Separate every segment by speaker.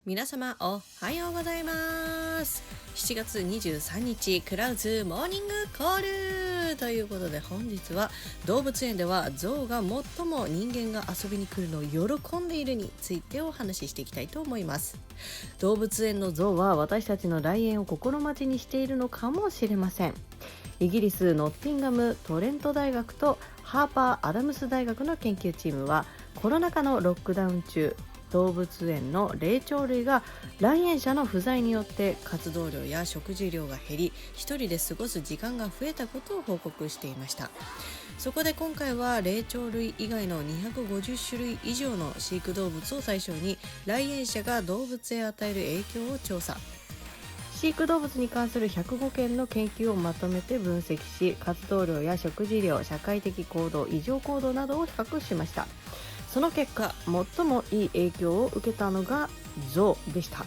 Speaker 1: 皆様おはようございます。7月23日クラウズモーニングコールということで、本日は動物園では象が最も人間が遊びに来るのを喜んでいるについてお話ししていきたいと思います。動物園の象は私たちの来園を心待ちにしているのかもしれません。イギリスノッティンガムトレント大学とハーパーアダムス大学の研究チームは、コロナ禍のロックダウン中、動物園の霊長類が来園者の不在によって活動量や食事量が減り、一人で過ごす時間が増えたことを報告していました。そこで今回は霊長類以外の250種類以上の飼育動物を対象に、来園者が動物へ与える影響を調査。飼育動物に関する105件の研究をまとめて分析し、活動量や食事量、社会的行動、異常行動などを比較しました。その結果、最もいい影響を受けたのが象でした。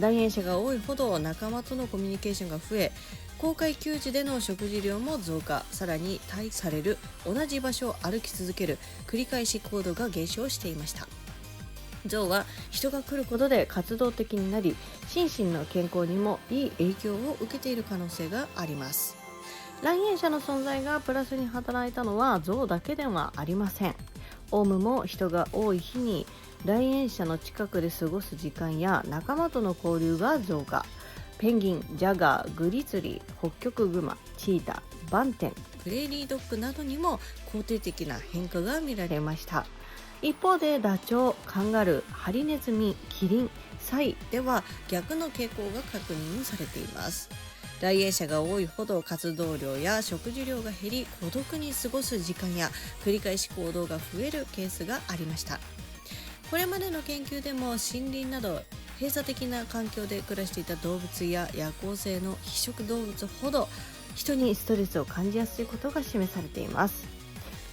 Speaker 1: 来園者が多いほど仲間とのコミュニケーションが増え、公開給仕での食事量も増加、さらに待機される同じ場所を歩き続ける繰り返し行動が減少していました。象は人が来ることで活動的になり、心身の健康にもいい影響を受けている可能性があります。来園者の存在がプラスに働いたのは象だけではありません。オウムも人が多い日に来園者の近くで過ごす時間や仲間との交流が増加。ペンギン、ジャガー、グリズリー、北極熊、チーター、バンテン、プレーリードッグなどにも肯定的な変化が見られました。一方でダチョウ、カンガルー、ハリネズミ、キリン、サイでは逆の傾向が確認されています。来園者が多いほど活動量や食事量が減り、孤独に過ごす時間や繰り返し行動が増えるケースがありました。これまでの研究でも森林など閉鎖的な環境で暮らしていた動物や夜行性の非食動物ほど人にストレスを感じやすいことが示されています。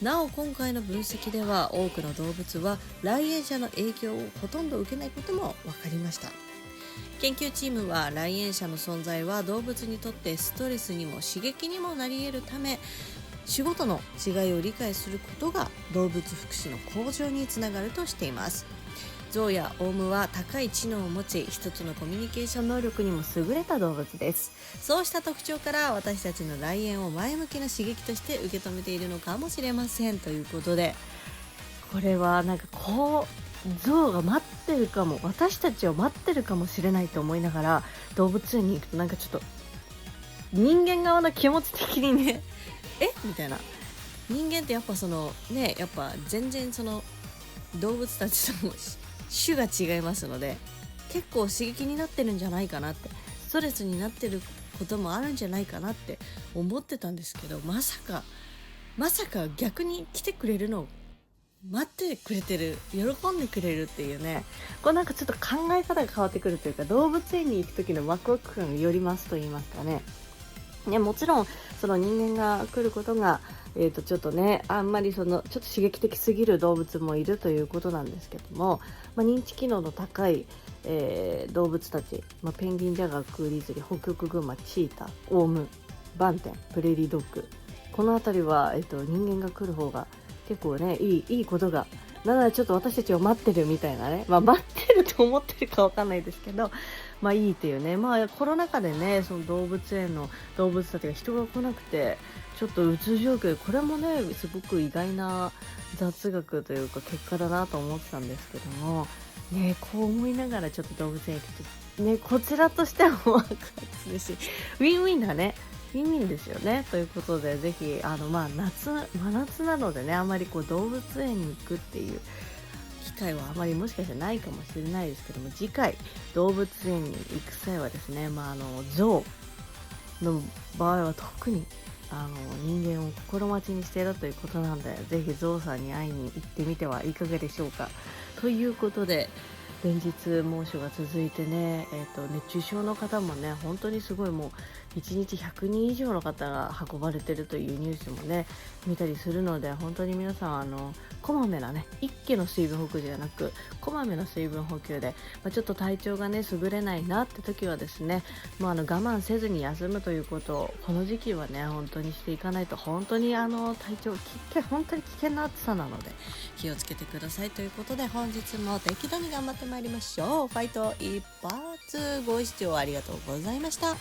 Speaker 1: なお今回の分析では、多くの動物は来園者の影響をほとんど受けないことも分かりました。研究チームは、来園者の存在は動物にとってストレスにも刺激にもなり得るため、種ごとの違いを理解することが動物福祉の向上につながるとしています。象やオウムは高い知能を持ち、一つのコミュニケーション能力にも優れた動物です。そうした特徴から私たちの来園を前向きな刺激として受け止めているのかもしれませんということで、これは象が待ってるかも、私たちを待ってるかもしれないと思いながら動物園に行くと、ちょっと人間側の気持ち的にねみたいな。人間ってやっぱやっぱ全然動物たちとも種が違いますので、結構刺激になってるんじゃないかなって、ストレスになってることもあるんじゃないかなって思ってたんですけど、まさか逆に来てくれるのを待ってくれてる、喜んでくれるっていうね、ちょっと考え方が変わってくるというか、動物園に行く時のワクワク感がより増すと言いますかね。もちろんその人間が来ることが、ちょっとね、あんまりちょっと刺激的すぎる動物もいるということなんですけども、認知機能の高い、動物たち、ペンギン、ジャガー、グリズリー、北極熊、チーター、オウム、バンテン、プレーリードッグ、このあたりは、人間が来る方が結構ね、いいことが、なのでちょっと私たちを待ってるみたいなね、待ってると思ってるかわかんないですけど、いいっていうね。コロナ禍でね、その動物園の動物たちが人が来なくてちょっとうつ状況、これもねすごく意外な雑学というか結果だなと思ってたんですけどもね、こう思いながらちょっと動物園行くとね、こちらとしてはワクワクするし、ウィンウィンだね、ウィンウィンですよね。ということで、ぜひ真夏なのでね、あんまり動物園に行くっていう機会はあまりもしかしたらないかもしれないですけども、次回動物園に行く際はですね、象の場合は特に人間を心待ちにしているということなので、ぜひ象さんに会いに行ってみてはいかがでしょうか。ということで、連日猛暑が続いてね、熱中症の方もね、本当にすごいもう1日100人以上の方が運ばれてるというニュースもね見たりするので、本当に皆さんこまめなね一気の水分補給じゃなくこまめな水分補給で、ちょっと体調がね優れないなって時はですね、もう我慢せずに休むということをこの時期はね本当にしていかないと、本当に体調本当に危険な暑さなので気をつけてくださいということで、本日も適度に頑張ってまいりましょう。ファイト一発ご視聴ありがとうございました。